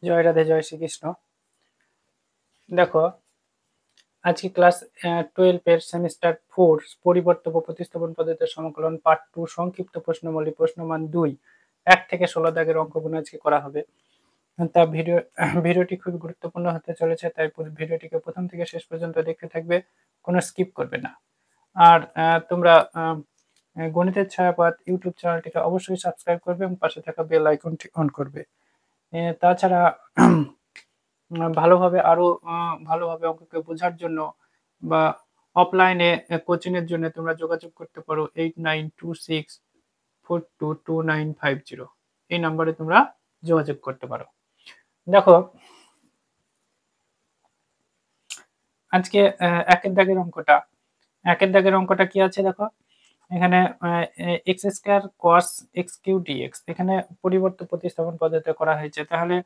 জয় রাধে, জয় শ্রীকৃষ্ণ। দেখো, আজকে ক্লাস 12 এর সেমিস্টার 4 পরিবর্তক ও প্রতিস্থাপন পদ্ধতির সমাকলন পার্ট 2 সংক্ষিপ্ত প্রশ্নমালী প্রশ্নমান 2 1 থেকে 16 দাগের অঙ্কগুলো আজকে করা হবে। তা ভিডিওটি খুব গুরুত্বপূর্ণ হতে চলেছে, তাই ভিডিওটিকে প্রথম থেকে শেষ পর্যন্ত দেখতে থাকবে, কোনো স্কিপ করবে না। আর তোমরা গণিতের ছায়াপথ ইউটিউব চ্যানেলটিকে অবশ্যই সাবস্ক্রাইব করবে এবং পাশে থাকা বেল আইকনটি অন করবে। তাছাড়া ভালোভাবে আরো ভালোভাবে অঙ্ককে বোঝার জন্য বা অফলাইনে কোচিং এর জন্য তোমরা যোগাযোগ করতে পারো 8926422950 এই নম্বরে তোমরা যোগাযোগ করতে পারো। দেখো, আজকে একের দাগের অঙ্কটা কি আছে দেখো। এখানে x square cos x cube dx এখানে পরিবর্তন প্রতিস্থাপন পদ্ধতিতে করা হয়েছে। তাহলে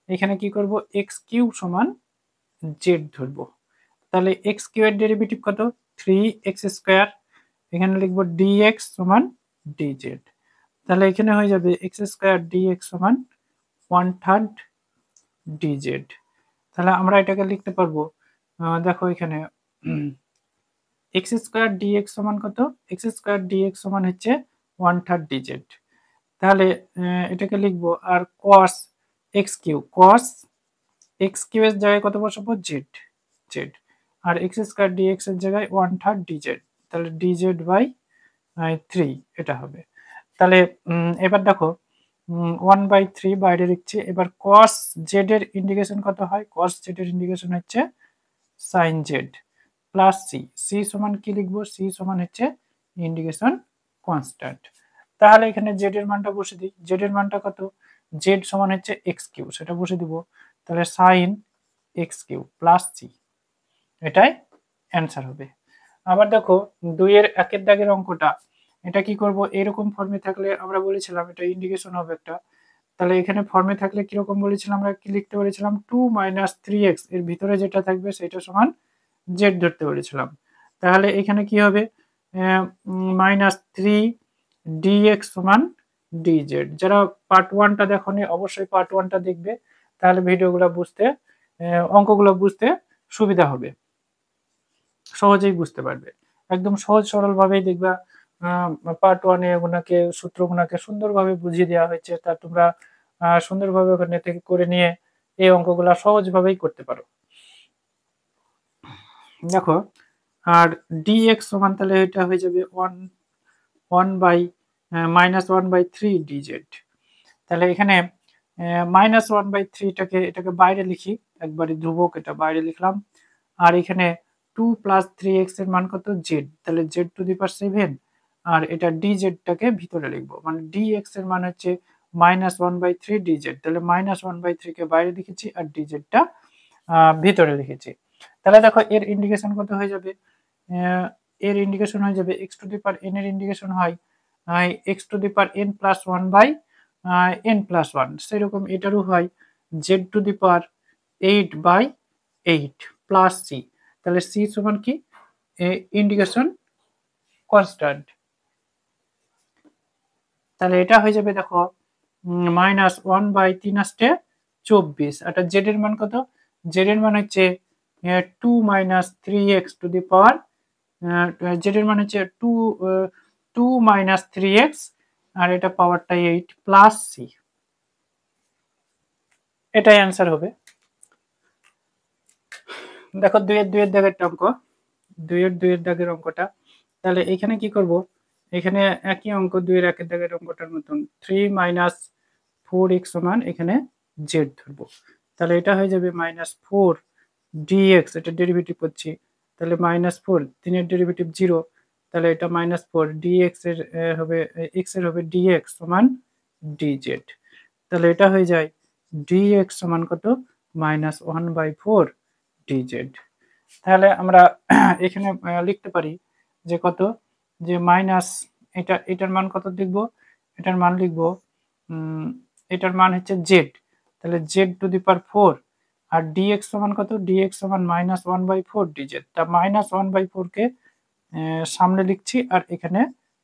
এখানে কি করব, এক্স কিউ সমান জেড ধরবো। তাহলে এক্স কিউ এর ডেরিভেটিভ কত, 3x স্কোয়ার। এখানে লিখবো dx সমান dz। তাহলে এখানে হয়ে যাবে এক্স স্কোয়ার ডিএক্স সমান 1/3 dz। তাহলে আমরা এটাকে লিখতে পারবো, দেখো এখানে এক্স স্কোয়ার ডিএক্স সমান কত, এক্স স্কোয়ার ডিএক্স সমান হচ্ছে 1/3 dz। তাহলে এটাকে লিখবো, আর cos এক্স কিউ এর জায়গায় কত বসাবো, জেড। আর এক্স স্কোয়ার ডিএক্স এর জায়গায় 1/3 dz। তাহলে dz বাই 3 এটা হবে। তাহলে এবার দেখো 1/3 বাইরে লিখছি। এবার cos z এর ইন্ডিকেশন কত হয়, cos z এর ইন্ডিকেশন হচ্ছে sin z প্লাস c সমান কি লিখবো, c সমান হচ্ছে ইন্ডিকেশন কনস্ট্যান্ট। তাহলে এখানে z এর মানটা বসে দিই। z এর মানটা কত, z সমান হচ্ছে এক্স কিউ, সেটা বসে দিব। তাহলে sine x cube plus C, এটাই অ্যান্সার হবে। আবার দেখো 2-1 দাগের অঙ্কটা, এটা কি করব, এরকম ফর্মে থাকলে আমরা বলেছিলাম এটা ইন্ডিকেশন হবে একটা। তাহলে এখানে ফর্মে থাকলে কিরকম বলেছিলাম, আমরা কি লিখতে বলেছিলাম, 2 - 3x এর ভিতরে যেটা থাকবে সেটা সমান জেড ধরতে বলেছিলাম। তাহলে এখানে কি হবে, -3 dx সমান dz। যারা পার্ট 1টা দেখোনি অবশ্যই পার্ট 1টা দেখবে, তাহলে ভিডিওগুলো বুঝতে অঙ্কগুলো বুঝতে সুবিধা হবে, সহজেই বুঝতে পারবে। একদম সহজ সরল ভাবেই দেখবা পার্ট 1-এ ওনাকে সূত্রগুলোকে সুন্দরভাবে বুঝিয়ে দেওয়া হয়েছে। তা তোমরা সুন্দরভাবে ওখানে থেকে করে নিয়ে এই অঙ্কগুলা সহজভাবেই করতে পারো। দেখো, আর dx সমান তাহলে এটা হয়ে যাবে -1/3 dz। তাহলে এখানে -1/3 এটাকে বাইরে লিখি, একবারে ধ্রুবক, এটা বাইরে লিখলাম। আর এখানে 2 + 3x এর মান কত, z। তাহলে z⁷, আর এটা dz-টাকে ভিতরে লিখবো, মানে dx এর মান হচ্ছে -1/3 dz। তাহলে -1/3 কে বাইরে লিখেছি আর dz-টা ভিতরে লিখেছি। তাহলে দেখো এর ইন্ডিকেশন কত হয়ে যাবে, এর ইন্ডিকেশন হয়ে যাবে xn এর ইন্ডিকেশন হয় xn+1/n+1। সেরকম এটারও হয় z⁸ প্লাস c। তাহলে c সমান কি, ইন্ডিকেশন কনস্ট্যান্ট। তাহলে এটা হয়ে যাবে দেখো -1/3 = 24। আর জেড এর মান কত, জেড এর মান হচ্ছে 2 - 3x to the power, z এর মান হচ্ছে 2 - 3x, আর এটা পাওয়ারটা 8 প্লাস সি, এটাই অ্যান্সার হবে। দেখো 2-এর দাগের অঙ্ক, 2-এর দাগের অঙ্কটা। তাহলে এখানে কি করব, এখানে একই অঙ্ক 2-1 দাগের অঙ্কটার মতন 3 - 4x সমান এখানে z ধরবো। তাহলে এটা হয়ে যাবে -4 dx, এটা ডেরিভেটিভ করছি। তাহলে -4, 3 এর ডেরিভেটিভ 0। তাহলে এটা -4 dx এর হবে, x এর হবে dx সমান dz। তাহলে এটা হয়ে যায় dx সমান কত, -1/4 dz। তাহলে আমরা এখানে লিখতে পারি যে কত, যে মাইনাস এটার মান কত লিখব, এটার মান লিখব, এটার মান হচ্ছে z। তাহলে z⁴, আর dx সমান কত, dx সমান -1/4 dz। তা -1/4 কে সামনে লিখছি আর এখানে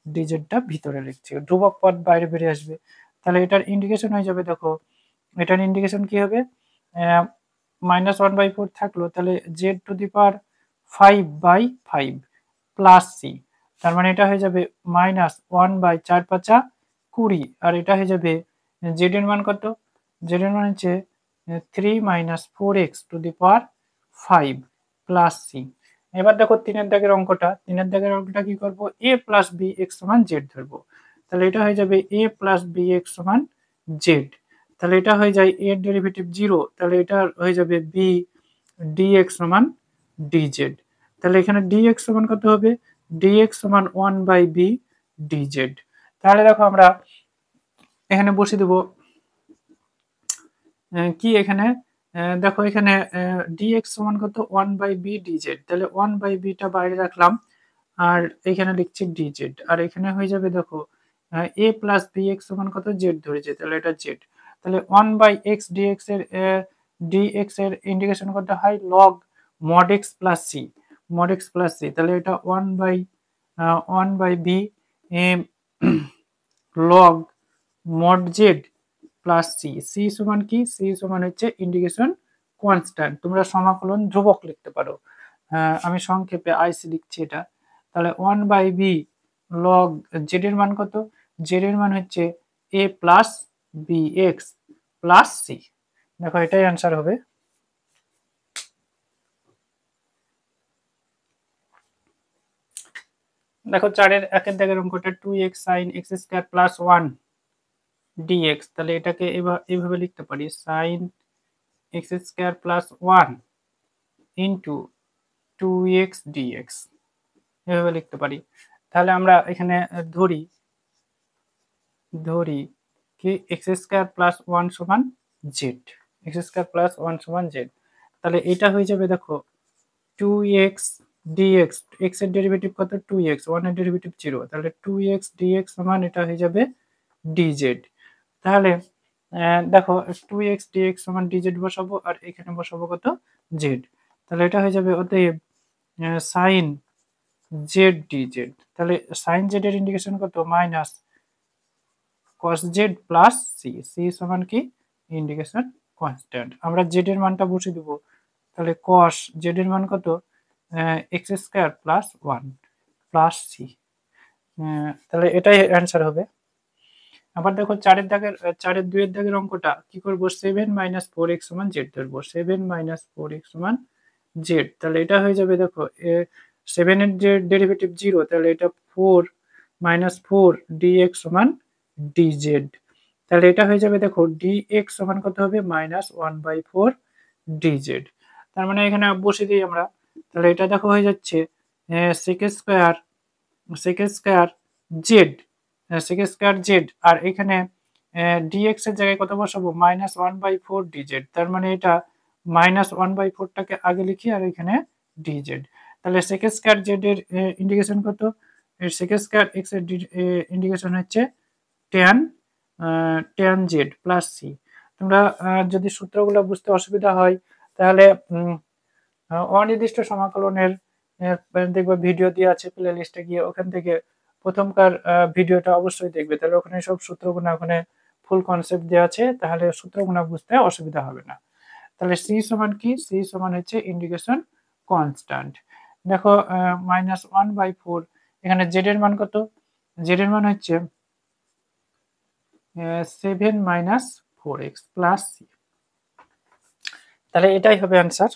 dz-টা ভিতরে লিখছি, ধ্রুবক পদ বাইরে বেরিয়ে আসবে। তাহলে এটার ইন্ডিকেশন হয়ে যাবে, দেখো এটার ইন্ডিকেশন কি হবে, -1/4 থাকলো, তাহলে z⁵ প্লাস সি। তার মানে এটা হয়ে যাবে -1/4 20, আর এটা হয়ে যাবে z এর মান কত? z এর মান হচ্ছে 3 - 4x⁵ প্লাস সি। এবার দেখো 3 এর দাগের অঙ্কটা, 3 এর দাগের অঙ্কটা কি করব? a প্লাস বি এক্স সমান জেড ধরবো। তাহলে এটা হয়ে যাবে a প্লাস বি এক্স সমান জেড। তাহলে এটা হয়ে যায় a এর ডেরিভেটিভ 0, তাহলে এটা হয়ে যাবে b dx সমান dz। তাহলে এখানে dx সমান কত হবে? dx সমান 1/b dz। তাহলে দেখো আমরা এখানে বসিয়ে দেব কি এখানে দেখো এখানে dx সমান কত? 1/b dz। তাহলে 1/b টা বাইরে রাখলাম, আর এখানে লিখছি dz, আর এখানে হয়ে যাবে দেখো a প্লাস বি এক্স সমান কত? z ধরেছে, তাহলে এটা z। তাহলে 1/x dx এর dx এর ইন্টিগ্রেশন করতে হয় log mod x plus c, mod x plus c। তাহলে এটা 1/b log mod z plus C. C সমান কি? সি সমান হচ্ছে ইন্টিগ্রেশন কনস্ট্যান্ট, তোমরা সমাকলন ধ্রুবক লিখতে পারো। আমি সংক্ষেপে আইসি লিখছি এটা। তাহলে 1/b log z এর মান কত? z এর মান হচ্ছে a plus b x plus c. দেখো এটাই অ্যান্সার হবে। দেখো 4 এর 1 এর দাগের অঙ্কটা 2x sin x² plus 1 dx। তাহলে এটাকে এইভাবে লিখতে পারি, sin x² plus 1 into 2x dx, এভাবে লিখতে পারি। তাহলে আমরা এখানে ধরি কি x² প্লাস 1 সমান z, x² প্লাস 1 সমান z। তাহলে এটা হয়ে যাবে দেখো 2x dx, x এর ডেরিভেটিভ কত? 2x, 1 এর ডেরিভেটিভ 0, তাহলে 2x dx সমান এটা হয়ে যাবে dz। তাহলে দেখো 2x dx সমান dz বসাবো, আর এখানে বসাবো কত? z। তাহলে এটা হয়ে যাবে অতএব sin z dz। তাহলে sin z এর ইন্টিগ্রেশন কত? Minus cos z plus c, c সমান কি? Integration constant. আমরা z এর মানটা বসিয়ে দেবো, তাহলে cos z এর মান কত? x² plus 1 plus c। তাহলে এটাই অ্যান্সার হবে। আবার দেখো 4 এর 2 এর দাগের অঙ্কটা কি করব? 7 - 4x সমান z ধরবো, 7 - 4x সমান z। তাহলে এটা হয়ে যাবে দেখো 7 এর যে ডেরিভেটিভ 0, তাহলে এটা 4 - 4 dx সমান dz। তাহলে এটা হয়ে যাবে দেখো dx সমান কত হবে? -1/4 dz। তার মানে এখানে বসিয়ে দিই আমরা, তাহলে এটা দেখো হয়ে যাচ্ছে sec স্কয়ার z, আর এখানে dx এর জায়গায় কত বসাবো? -1/4 dz। তার মানে এটা -1/4 টাকে আগে লিখি, আর এখানে dz। তাহলে sec স্কয়ার z এর ইন্টিগ্রেশন কত? sec স্কয়ার x এর ইন্টিগ্রেশন হচ্ছে tan z প্লাস c। তোমরা যদি সূত্রগুলো বুঝতে অসুবিধা হয়, তাহলে অনির্দিষ্ট সমাকলনের দেখবে ভিডিও দিয়ে আছে প্লে লিস্টে, গিয়ে ওখান থেকে প্রথমকার ভিডিওটা অবশ্যই দেখবে, তাহলে ওখানে সব সূত্রগুলো ওখানে ফুল কনসেপ্ট দেওয়া আছে, তাহলে সূত্রগুলো বুঝতে অসুবিধা হবে না। তাহলে সি সমান কি? সি সমান হচ্ছে ইন্টিগ্রেশন কনস্ট্যান্ট। দেখো -1/4, এখানে জেড এর মান কত? জেড এর মান হচ্ছে 7 - 4x প্লাস সি। তাহলে এটাই হবে অ্যান্সার।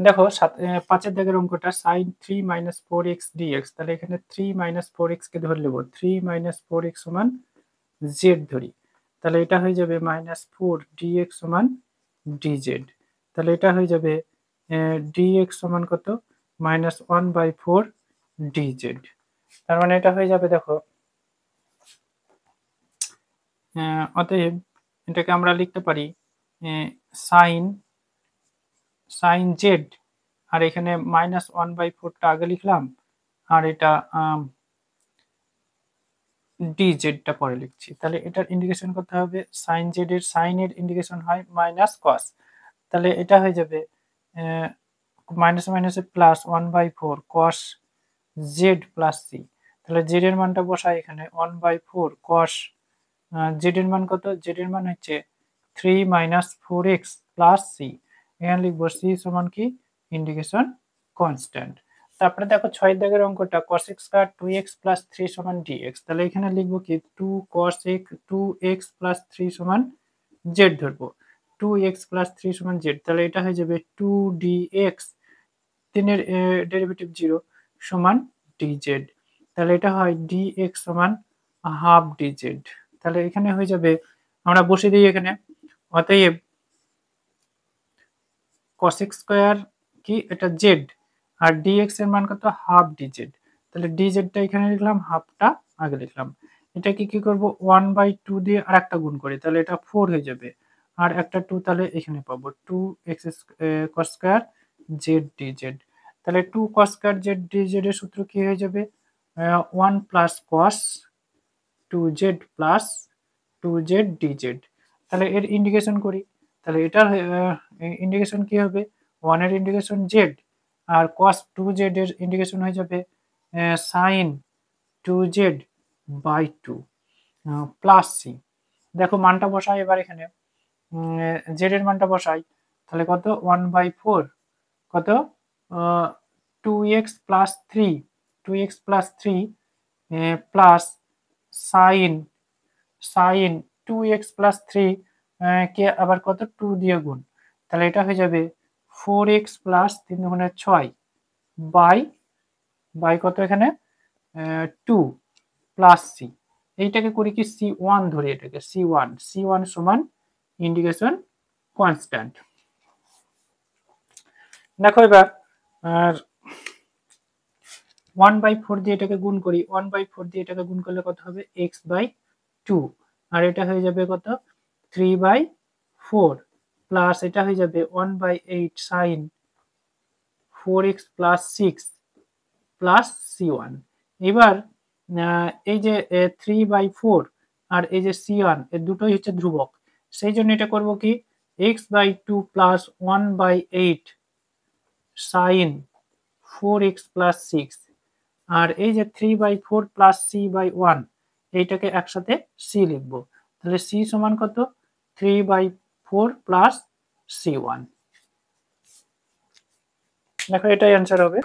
দেখো 5 এর দাগের অঙ্কটা sin 3 - 4x dx। তাহলে এখানে 3 - 4x কে ধরে নেব, 3 - 4x সমান z ধরি। তাহলে এটা হয়ে যাবে -4 dx সমান dz। তাহলে এটা হয়ে যাবে dx সমান কত? -1/4 dz। তার মানে এটা হয়ে যাবে দেখো অতএব এটাকে আমরা লিখতে পারি sin z, আর এখানে -1/4 টা আগে লিখলাম, আর এটা dz টা পরে লিখছি। তাহলে এটার ইন্টিগ্রেশন করতে হবে, sin z এর sin এর ইন্টিগ্রেশন হয় -cos। তাহলে এটা হয়ে যাবে মাইনাস মাইনাসে plus 1/4 cos z plus c। তাহলে জেড এর মানটা বসাই এখানে 1/4 cos জেড এর মান কত, জেড এর মান হচ্ছে 3 - 4x প্লাস সি। এখানে লিখবো সি সমান কি ইন্ডিকেশন কনস্ট্যান্ট। তারপরে দেখো 6 দাগের অঙ্কটা cos x square 2x plus 3 সমান dx। তাহলে এখানে লিখবো কি 2 cos x 2x প্লাস 3 সমান z ধরবো, 2x প্লাস 3 সমান z। তাহলে এটা হয়ে যাবে 2dx, 3 এর ডেরিভেটিভ 0 সমান dz। তাহলে এটা হয় dx সমান হাফ dz। তাহলে এখানে হয়ে যাবে, আমরা বসে দিই এখানে, অতএব cos x স্কয়ার কি এটা z আর dx এর মান কত হাফ dz। তাহলে dz টা এখানে লিখলাম, হাফটা আগে লিখলাম। এটাকে কি করব 1/2 দিয়ে আরেকটা গুণ করি, তাহলে এটা 4 হয়ে যাবে আর একটা 2, তাহলে এখানে পাবো 2x cos square z dz। তাহলে 2 cos স্কয়ার z dz এর সূত্র কি হয়ে যাবে 1 plus cos 2z plus 2z dz। তাহলে এর ইন্টিগ্রেশন করি, তাহলে এটার ইন্টিগ্রেশন কি হবে 1 এর ইন্টিগ্রেশন z আর cos 2z এর ইন্টিগ্রেশন হয়ে যাবে sin 2z by 2 plus c. দেখো মানটা বসাই এবার এখানে, z এর মানটা বসাই, তাহলে কত 1/4 কত 2x plus 3, 2x plus 3 plus sin 2x plus 3 কে আবার কত 2 দিয়ে গুণ, তাহলে এটা হয়ে যাবে 4x প্লাস 3 গুণে 6 বাই কত এখানে 2 প্লাস সি। এইটাকে করি কি c1 ধরি, এটাকে c1 সমান ইন্টিগ্রেশন কনস্ট্যান্ট। দেখো এবার আর 1/4 দিয়ে এটাকে গুণ করি, 1/4 দিয়ে এটাকে গুণ করলে কত হবে x/2 আর এটা হয়ে যাবে কত 3/4 প্লাস এটা হয়ে যাবে 1/8 sin 4x plus 6 plus c1। এবার এই যে 3/4 আর এই যে c1 এর দুটোই হচ্ছে ধ্রুবক, সেই জন্য এটা করব কি x/2 plus 1/8 sin 4x plus 6 আর এই যে 3/4 প্লাস c/1 এইটাকে একসাথে c লিখবো। তাহলে c সমান কত 3/4 প্লাস c1। দেখো এটাই অ্যান্সার হবে।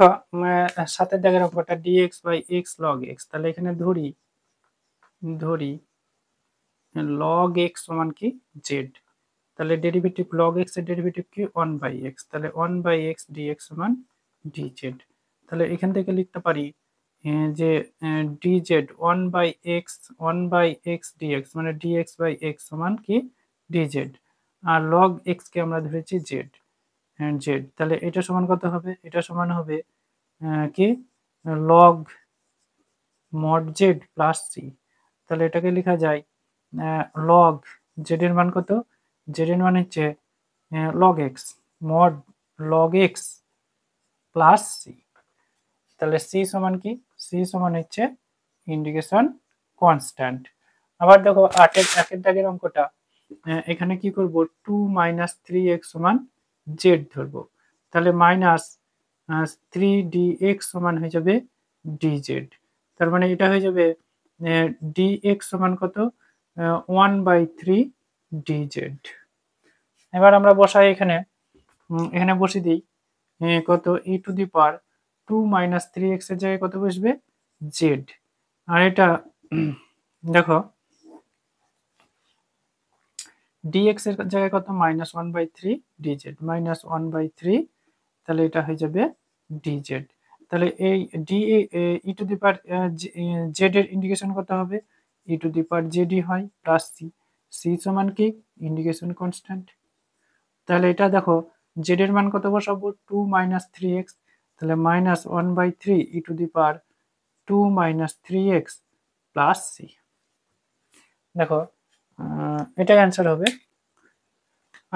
7 দাগের অঙ্কটা dx/x log x। তাহলে এখানে ধরি log x সমান কি z। তাহলে ডেরিভেটিভ log x এর ডেরিভেটিভ কি 1/x, তাহলে 1/x dx সমান dz। তাহলে এখান থেকে লিখতে পারি যে dz 1/x dx মানে dx/x সমান কি dz আর log x কে আমরা ধরেছি z z। তাহলে এটা সমান কত হবে, এটা সমান হবে কি log mod z plus c। তাহলে এটাকে লেখা যায় log z এর মান কত, z এর মান হচ্ছে log x mod log x plus c। তাহলে c সমান কি, c সমান হচ্ছে ইন্টিগ্রেশন কনস্ট্যান্ট। আবার দেখো 8 দাগের অঙ্কটা, এখানে কি করব 2 - 3x সমান z ধরবো, তাহলে মাইনাস 3dx সমান হয়ে যাবে dz। তার মানে এটা হয়ে যাবে dx সমান কত 1/3 dz। এবার আমরা বসাই এখানে, এখানে বসে দিই কত e to the power 2 - 3x এর জায়গায় কত বসবে z আর এটা দেখো dx এর জায়গায় কত -1/3 dz -1/3, তাহলে এটা হয়ে যাবে dz। তাহলে এই e to the power z এর ইন্টিগ্রেশন কত হবে e to the power z হয় প্লাস c, c সমান কি ইন্টিগ্রেশন কনস্ট্যান্ট। তাহলে এটা দেখো z এর মান কত বসাবো 2 - 3x, তাহলে -1/3 e to the power 2 - 3x plus c। দেখো এটাই অ্যান্সার হবে।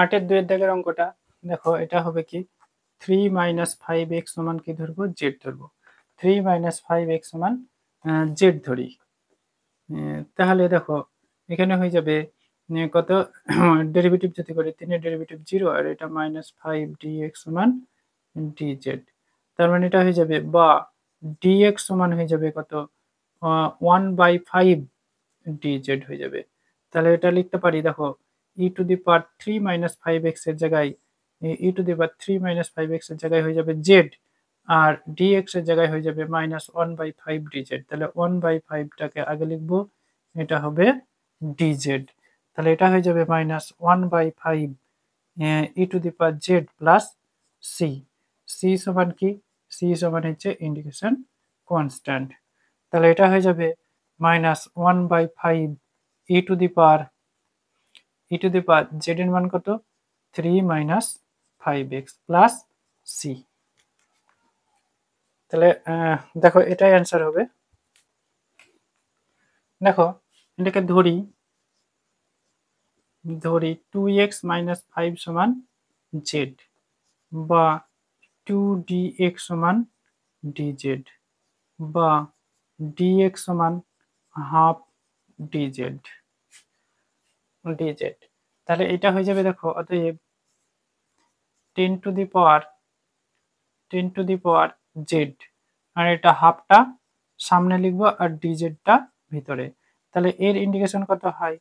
8 এর দাগের অঙ্কটা দেখো, এটা হবে কি 3 - 5x সমান কি ধরবো z ধরবো, 3 - 5x সমান z ধরি। তাহলে দেখো এখানে হয়ে যাবে কত ডেরিভেটিভ যদি করি 3 এর ডেরিভেটিভ 0 আর এটা -5 dx সমান dz। তার মানে এটা হয়ে যাবে বা dx সমান হয়ে যাবে কত 1/5 dz হয়ে যাবে। তাহলে এটা লিখতে পারি, দেখো e to the power 3 minus 5x এর জায়গায় e to the power 3 minus 5x এর জায়গায় হয়ে যাবে z, আর dx এর জায়গায় হয়ে যাবে -1/5 dz। তাহলে 1/5টাকে আগে লিখবো, এটা হবে dz। তাহলে এটা হয়ে যাবে -1/5 e to the power z plus c। c সমান কি? c সমান হচ্ছে ইন্ডিকেশন কনস্ট্যান্ট। তাহলে এটা হয়ে যাবে -1/5 e to the power z এর মান কত? 3 মাইনাস 5x প্লাস c। তাহলে দেখো এটাই অ্যান্সার হবে। দেখো এটাকে ধরি 2x মাইনাস 5 সমান z, বা 2dx সমান dz, বা dx সমান হাফ dz। তাহলে এটা হয়ে যাবে, দেখো অতএব 10 টু দি পাওয়ার z, আর এটা হাফটা সামনে লিখবো আর dz-টা ভিতরে। তাহলে এর ইন্ডিকেশন কত হয়?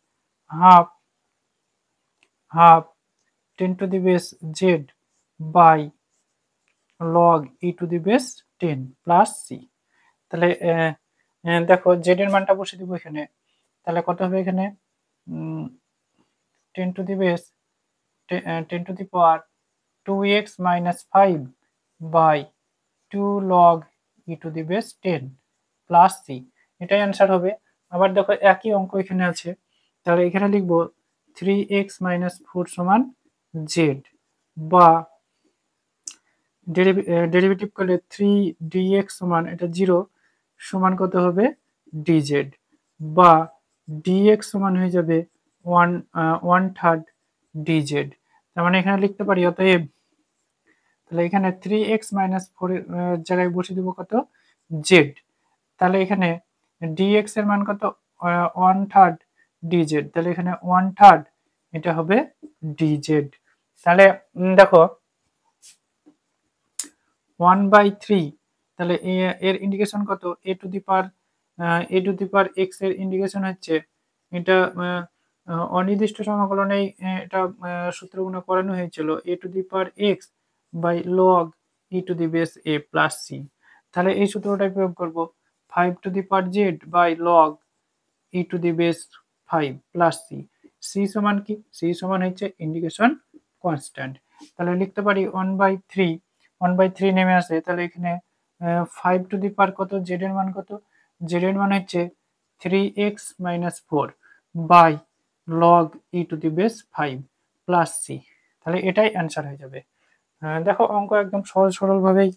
Half 10 to the base z by log e to the base 10 plus c। তাহলে দেখো z এর মানটা বসে দিব এখানে। তাহলে কত হবে এখানে? 10 to the base 10 to the power 2x minus 5 by 2 log e to the base 10 plus c। এটাই অ্যান্সার হবে। আবার দেখো একই অঙ্ক এখানে আছে, তাহলে এখানে লিখবো 3x মাইনাস 4 সমান z, বা ডেরিভেটিভ করলে 3dx সমান এটা 0 সমান কত হবে? dz, বা dx সমান হয়ে যাবে 1/3 dz। তার মানে এখানে লিখতে পারি অতএব, তাহলে এখানে 3x মাইনাস 4 এর জায়গায় বসে দিব কত? z। তাহলে এখানে dx এর মান কত? 1/3 dz। তাহলে এখানে 1/3 এটা হবে dz। তাহলে দেখো 1/3, তাহলে এর ইন্ডিকেশন কত? a to the power x এর ইন্ডিকেশন হচ্ছে এটা অনির্দিষ্ট সমাকলনেই এটা সূত্রগুলো করানো হয়েছিল, a to the power x by log e to the base a plus c। তাহলে এই সূত্রটাই প্রয়োগ করব, 5 to the power z by log e to the base 5 plus c। c সমান কি? c সমান হচ্ছে ইন্ডিকেশন কনস্ট্যান্ট। তাহলে লিখতে পারি 1/3 নেমে আসে। তাহলে এখানে 5 টু দি পাওয়ার কত? z এর মান কত? z এর মান হচ্ছে 3x minus 4 by log e to the base 5 plus c। তাহলে এটাই অ্যান্সার হয়ে যাবে। দেখো অঙ্ক একদম সহজ সরলভাবেই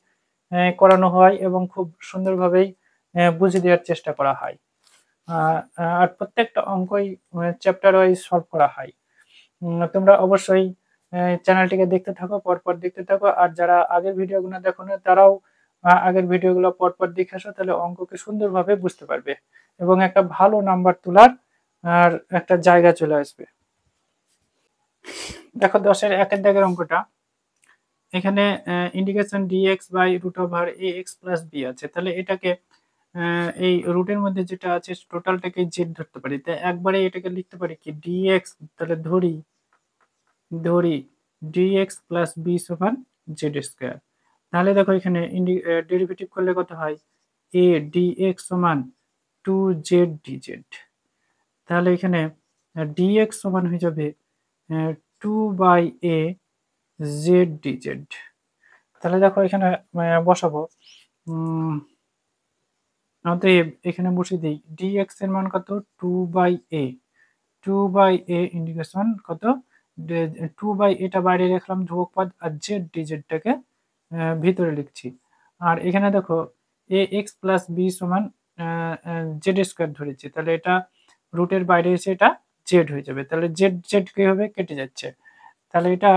করানো হয় এবং খুব সুন্দরভাবেই বুঝিয়ে দেওয়ার চেষ্টা করা হয়। আর প্রত্যেকটা অঙ্কই চ্যাপ্টার ওয়াইজ সলভ করা হয়। তোমরা অবশ্যই চ্যানেলটিকে দেখতে থাকো, পরপর দেখতে থাকো। আর যারা আগের ভিডিওগুলো দেখো না তারাও আগের ভিডিওগুলো পরপর দেখে আসো, তাহলে অঙ্ককে সুন্দরভাবে বুঝতে পারবে এবং একটা ভালো নাম্বার তোলার আর একটা জায়গা চলে আসবে। দেখো 10-এর 1-এর দাগের অঙ্কটা, এখানে integration dx by root over ax plus b আছে। তাহলে এটাকে এই রুটের মধ্যে যেটা আছে টোটালটাকে z ধরতে পারি, তাই একবারে এটাকে লিখতে পারি কি dx। তাহলে ধরি dx প্লাস b সমান z স্কোয়ার। তাহলে দেখো এখানে ডেরিভেটিভ করলে কত হয়? a dx সমান 2z dz। তাহলে এখানে dx সমান হয়ে যাবে 2/a z dz। তাহলে দেখো এখানে বসাবো, অতএব এখানে বসিয়ে দিই dx এর মান কত? 2/a ইন্টিগ্রেশন কত? 2/a বাইরে রাখলাম ধ্রুবক পদ, আর z dz-টাকে ভিতরে লিখছি। আর এখানে দেখো ax প্লাস b সমান z স্কোয়ার ধরেছি, তাহলে এটা রুটের বাইরে এসে এটা z হয়ে যাবে। তাহলে z কি হবে? কেটে যাচ্ছে। তাহলে এটা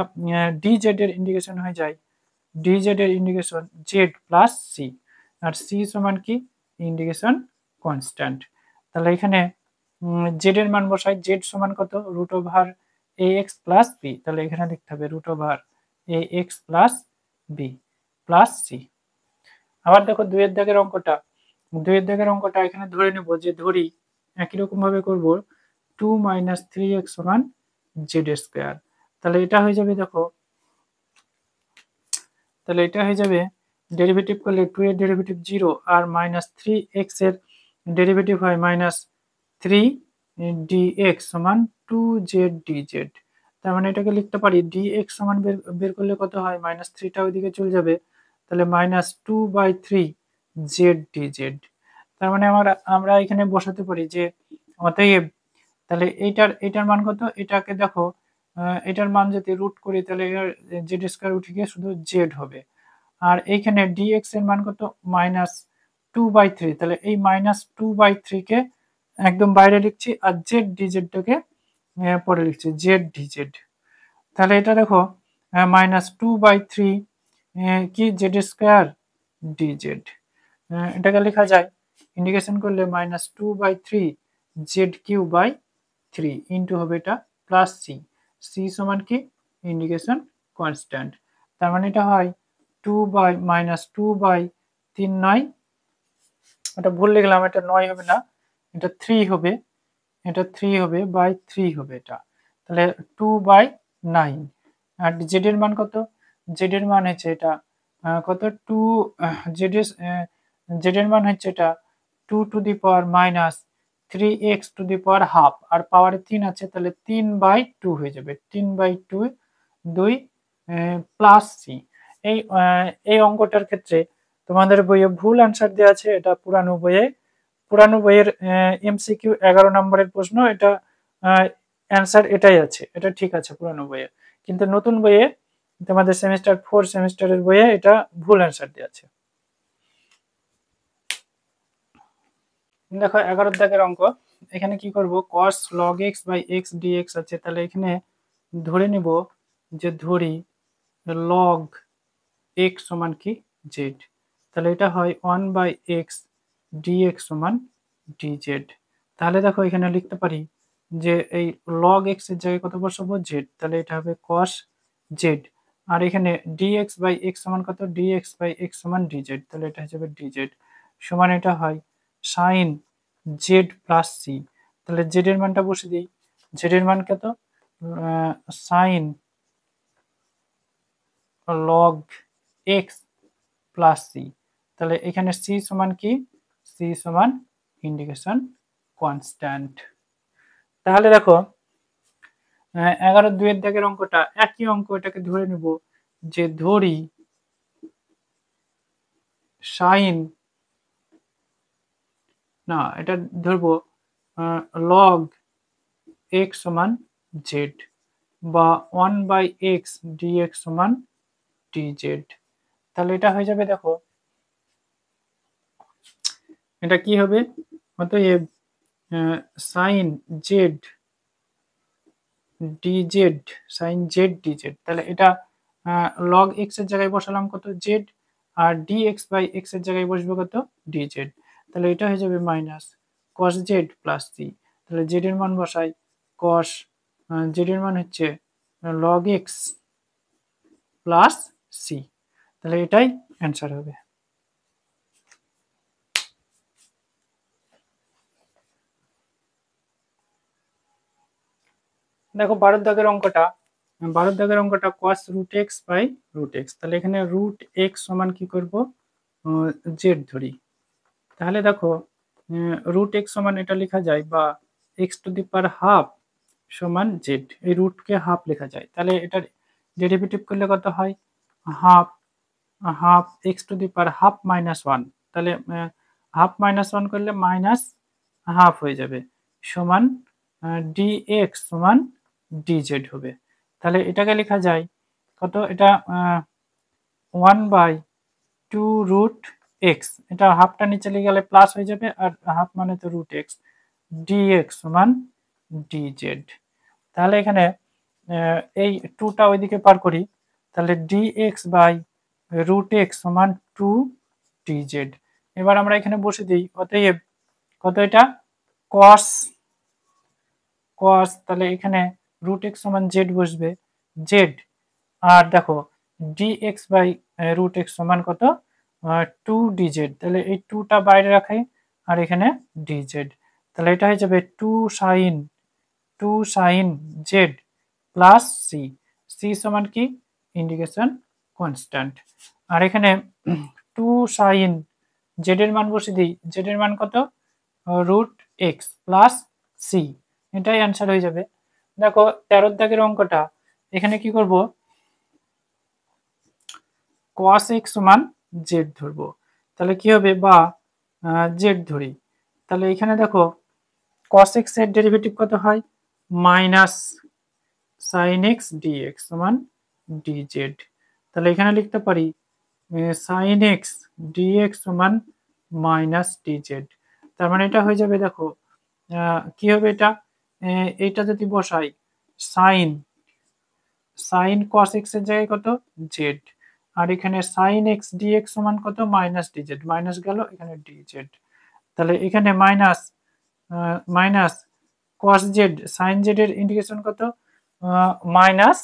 dz এর ইন্ডিকেশন হয়ে যায়, dz এর ইন্ডিকেশন z প্লাস c, আর c সমান কি? Integration constant. তাহলে এখানে z এর মান বসাই, z সমান কত? Root over ax plus b। তাহলে এখানে লিখতে হবে root over ax plus b plus c। আবার দেখো 2-এর দাগের অঙ্কটা, 2 এর দাগের অঙ্কটা এখানে ধরে নেব যে ধরি একই রকম ভাবে করব 2 - 3x সমান z স্কয়ার। তাহলে এটা হয়ে যাবে, দেখো তাহলে এটা হয়ে যাবে ডেরিভেটিভ করলে 2 এর ডেরিভেটিভ 0 আর -3x এর ডেরিভেটিভ হয় -3 dx সমান 2z dz। তার মানে এটাকে লিখতে পারি dx সমান বের করলে কত হয়, -3টা ওইদিকে চলে যাবে, তাহলে -2/3 z dz। তার মানে আমরা এখানে বসাতে পারি যে অতএব, তাহলে এইটার মান কত, এটাকে দেখো এটার মান যদি রুট করি তাহলে জেড স্কয়ার উঠে গিয়ে শুধু জেড হবে। আর এইখানে dx এর মান কত, -2/3, তাহলে এই -2/3 কে একদম বাইরে লিখছি আর জেড ডিজেডটাকে পরে লিখছি জেড ডিজেড। তাহলে এটা দেখো -2/3 কি জেড স্কয়ার ডিজেড, এটাকে লেখা যায় ইন্টিগ্রেশন করলে -2/3 z³/3 ইন্টু হবে এটা প্লাস সি সমান কি ইন্টিগ্রেশন কনস্ট্যান্ট। তার মানে এটা হয় 2/-2/3 9, এটা ভুল লিখলাম, এটা 9 হবে না, এটা 3 হবে, এটা 3 হবে বাই 3 হবে এটা, তাহলে 2/9। আর জেড এর মান কত, জেড এর মান হচ্ছে এটা কত 2, জেড এর মান হচ্ছে এটা 2 to the power -3x to the power half, আর পাওয়ারে 3 আছে, তাহলে 3/2 হয়ে যাবে, 3/2 2 প্লাস সি। এই অঙ্কটার ক্ষেত্রে তোমাদের বইয়ে ভুল অ্যান্সার দেওয়া আছে, এটা পুরানো বইয়ের এমসিকিউ 11 নম্বরের প্রশ্ন, এটা অ্যান্সার এটাই আছে, এটা ঠিক আছে পুরানো বইয়ে, কিন্তু নতুন বইয়ে তোমাদের সেমিস্টার 4 সেমিস্টারের বইয়ে এটা ভুল অ্যান্সার দেওয়া আছে। দেখো 11 দাগের অঙ্ক, এখানে কি করব cos log x/x dx আছে, তাহলে এখানে ধরে নিব যে ধরি log x সমান কি z, তাহলে এটা হয় 1/x dx সমান dz। তাহলে দেখো এখানে লিখতে পারি যে এই log x এর জায়গায় কত বসাবো z, তাহলে এটা হবে cos z, আর এখানে dx/x সমান কত, dx/x সমান dz, তাহলে এটা হয়ে যাবে dz সমান এটা হয় sin z প্লাস c। তাহলে z এর মানটা বসে দিই, z এর মান কত, sin log x plus c, তাহলে এখানে c সমান কি, c সমান ইন্টিগ্রেশন কনস্ট্যান্ট। তাহলে দেখো 11 2 দাগের অঙ্কটা একই অঙ্ক, এটাকে ধরে নেব যে ধরি sin, না এটা ধরবো log x সমান z বা 1/x dx সমান dz। তাহলে এটা হয়ে যাবে, দেখো এটা কি হবে, অতএব sin z dz, sin z dz, তাহলে এটা log x এর জায়গায় বসালাম কত z, আর dx/x এর জায়গায় বসবে কত dz, তাহলে এটা হয়ে যাবে minus cos z plus c। তাহলে z এর মান বসাই, cos z এর মান হচ্ছে log x প্লাস c, তাহলে এটাই অ্যান্সার হবে। দেখো 12 দাগের অঙ্কটা cos √x/√x, তাহলে এখানে √x সমান কি করব z ধরি, তাহলে দেখো √x সমান এটা লেখা যায় বা x two the power half সমান z, এই রুটকে হাফ লেখা যায়, তাহলে এটার ডেরিভেটিভ করলে কত হয়, half half x two the power half -1, তাহলে হাফ -1 করলে মাইনাস হাফ হয়ে যাবে সমান dx সমান dz হবে। তাহলে এটাকে লেখা যায় কত, এটা 1/2√x, এটা হাফটা নিচে লিখে গেলে প্লাস হয়ে যাবে, আর হাফ মানে তো √x, dx সমান dz। তাহলে এখানে এই 2টা ওইদিকে পার করি, তাহলে dx/√x সমান 2dz। এবার আমরা এখানে বসে দিই, অতএব কত এটা cos, তাহলে এখানে √x সমান z বসবে z, আর দেখো dx/√x সমান কত টু ডিজেড, তাহলে এই টুটা বাইরে রাখাই আর এখানে ডিজেড, তাহলে এটা হয়ে যাবে two sine z plus C, C সমান কি ইন্ডিকেশন কনস্ট্যান্ট। আর এখানে টু সাইন জেড এর মান বসে দিই, জেড এর মান কত রুট এক্স প্লাস সি, এটাই অ্যান্সার হয়ে যাবে। দেখো 13 দাগের অঙ্কটা, এখানে কি করব cos x সমান জেড ধরবো, তাহলে কি হবে বা জেড ধরি, তাহলে এখানে দেখো cos x এর ডেরিভেটিভ কত হয় মাইনাস sin x dx সমান dz, তাহলে এখানে লিখতে পারি sin x dx সমান মাইনাস dz, তার মানে এটা হয়ে যাবে দেখো কি হবে এটা, এইটা যদি বসাই sin cos x এর জায়গায় কত z, আর এখানে sin x dx সমান কত মাইনাস dz, মাইনাস গেল এখানে dz, তাহলে এখানে minus cos z sin z এর ইন্ডিকেশন কত মাইনাস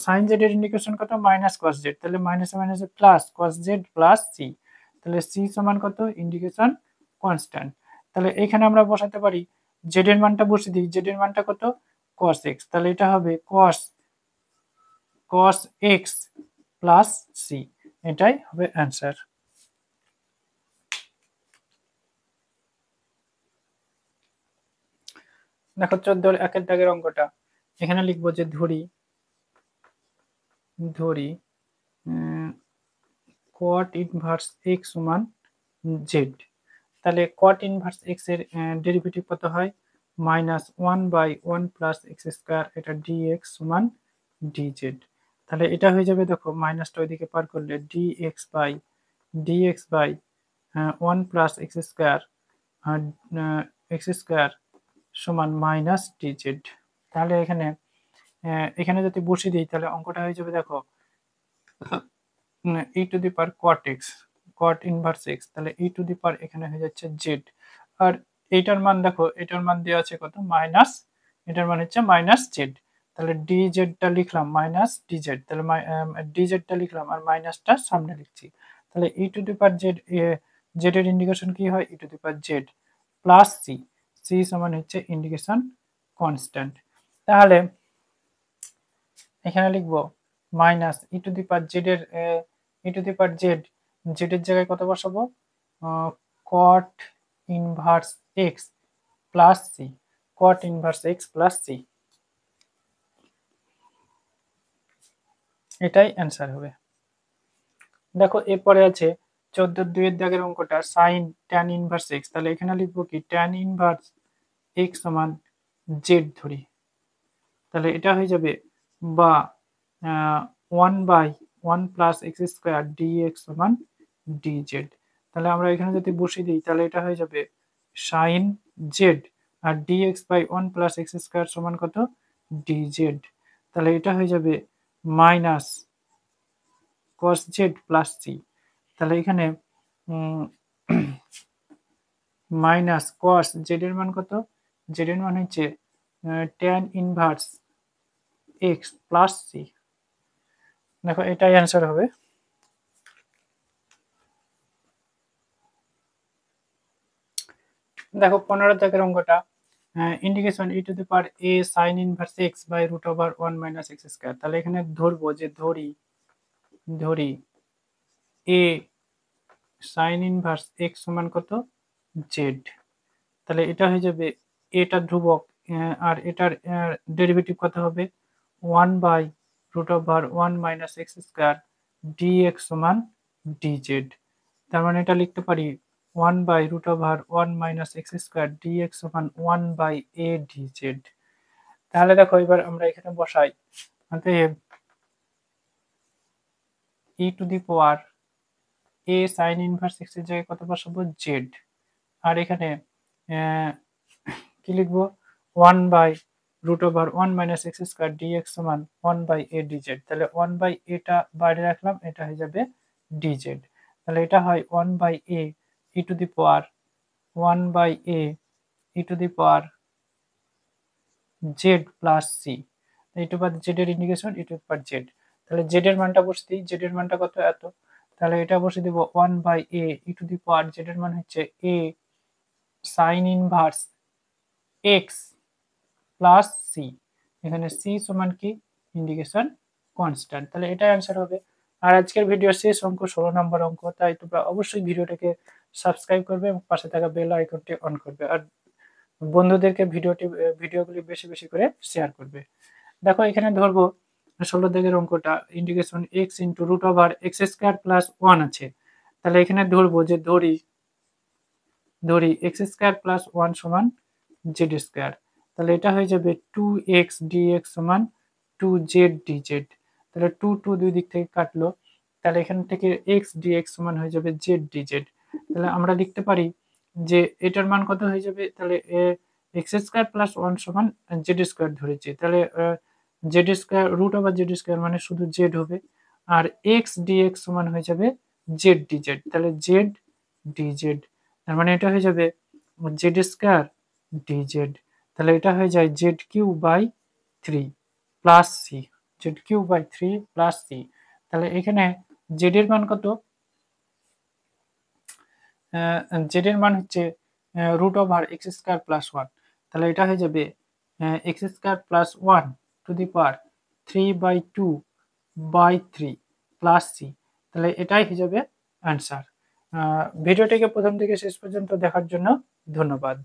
sin z এর ইন্ডিকেশন কত মাইনাস cos z, তাহলে minus minus plus cos z plus c, তাহলে c সমান কত ইন্ডিকেশন কনস্ট্যান্ট, তাহলে এখানে আমরা বসাতে পারি z এর মানটা বসিয়ে দিই, z এর মানটা কত cos x, তাহলে এটা হবে cos x প্লাস c, এটাই হবে অ্যান্সার। দেখো 14 দাগের অঙ্কটা, এখানে লিখবো যে ধরি cot ইনভার্স x সমান z, তাহলে cot ইনভার্স x এর ডেরিভেটিভ কত হয় মাইনাস 1/1 প্লাস এক্স স্কোয়ার, এটা dx সমান dz, তাহলে এটা হয়ে যাবে দেখো মাইনাসটা ওইদিকে পার করলে dx by 1 plus x square সমান মাইনাস dz, তাহলে এখানে যদি বসিয়ে দিই তাহলে অঙ্কটা হয়ে যাবে দেখো e to the power cot inverse x, তাহলে e টু দি পাওয়ার এখানে হয়ে যাচ্ছে z, আর এইটার মান দেখো, এটার মান দেওয়া আছে কত মাইনাস, এটার মান হচ্ছে মাইনাস z, তাহলে dz টা লিখলাম মাইনাস dz, তাহলে dz টা লিখলাম আর মাইনাসটা সামনে লিখছি, তাহলে e to the power z এর ইন্ডিকেশন কি হয় e to the power z plus c সমান হচ্ছে ইন্ডিকেশন কনস্ট্যান্ট, তাহলে এখানে লিখবো minus e to the power z এর জেড এর জায়গায় কত বসাবো cot ইনভার্স x প্লাস সি, cot inverse x plus C, এটাই অ্যান্সার হবে। দেখো এরপরে আছে 14 দাগের অঙ্কটা সাইন tan ইনভার্স x, তাহলে এখানে লিখবো কি tan ইনভার্স x সমান z ধরি, তাহলে এটা হয়ে যাবে বা 1/1 প্লাস এক্স স্কোয়ার dx সমান dz, তাহলে আমরা এখানে যদি বসিয়ে দিই তাহলে এটা হয়ে যাবে সাইন z, আর dx by 1 plus x square সমান কত dz, তাহলে এটা হয়ে যাবে minus cos z plus c, তাহলে এখানে মাইনাস cos z এর মান কত, z এর মান হচ্ছে tan inverse x plus c, দেখো এটাই অ্যান্সার হবে। দেখো 15 দাগের অঙ্কটা indication e to the power a sin inverse x by root over 1 minus x square, তাহলে এখানে ধরবো যে ধরি a sin ইনভার্স x সমান কত z, তাহলে এটা হয়ে যাবে এটা ধ্রুবক আর এটার ডেরিভেটিভ কত হবে 1 by root over 1 minus x square dx সমান dz, তার মানে এটা লিখতে পারি 1 by root over 1 minus x square dx সমান 1 বাই a dz, তাহলে দেখো এবার আমরা এখানে বসাই, অতএব e to the power a sin inverse x এর জায়গায় কত বসাবো z, আর এখানে কি লিখবো 1 by root over 1 minus x square dx সমান 1 বাই a dz, তাহলে 1 বাই এটা বাইরে রাখলাম, এটা হয়ে যাবে dz, তাহলে এটা হয় 1 by a e to the power 1 by a e to the power z plus c, e to power z এর indication e to the power z, তাহলে z এর মানটা বসতেই, z এর মানটা কত এত, তাহলে এটা বসে দিব 1/a e to the power z এর মান হচ্ছে a sin inverse x plus c। এখানে c সমান কি ইন্ডিকেশন কনস্ট্যান্ট, তাহলে এটাই অ্যান্সার হবে। আর আজকের ভিডিওর শেষ অঙ্ক 16 নম্বর অঙ্ক, তাই তোমরা অবশ্যই ভিডিওটাকে সাবস্ক্রাইব করবে এবং পাশে থাকা বেল আইকনটি অন করবে, আর বন্ধুদেরকে ভিডিওগুলি বেশি বেশি করে শেয়ার করবে। দেখো এখানে ধরবো 16 দাগের অঙ্কটা, integration x into root over x square plus 1 আছে। তাহলে এখানে ধরবো যে ধরি এক্স স্কোয়ার প্লাস 1 সমান জেড স্কোয়ার। তাহলে এটা হয়ে যাবে 2x dx সমান 2z dz। তাহলে 2 দুই দিক থেকে কাটলো, তাহলে এখান থেকে x dx সমান হয়ে যাবে z dz। তাহলে আমরা লিখতে পারি যে এটার মান কত হয়ে যাবে, তাহলে এক্স স্কোয়ার প্লাস 1 সমান জেড স্কোয়ার ধরেছি, তাহলে z square root over z square মানে শুধু জেড হবে, আর এক্স ডিএক্স সমান হয়ে যাবে জেড ডিজেড। তাহলে জেড ডিজেড তার মানে এটা হয়ে যাবে জেড স্কোয়ার ডিজেড। তাহলে এটা হয়ে যায় জেড কিউ বাই 3 প্লাস সি, জেড কিউ বাই 3 প্লাস সি। তাহলে এখানে জেড এর মান কত, জেড এর মান হচ্ছে root over x square plus 1। তাহলে এটা হয়ে যাবে x square plus 1 to the power 3/2/3 plus সি। তাহলে এটাই হয়ে যাবে অ্যান্সার। ভিডিওটিকে প্রথম থেকে শেষ পর্যন্ত দেখার জন্য ধন্যবাদ।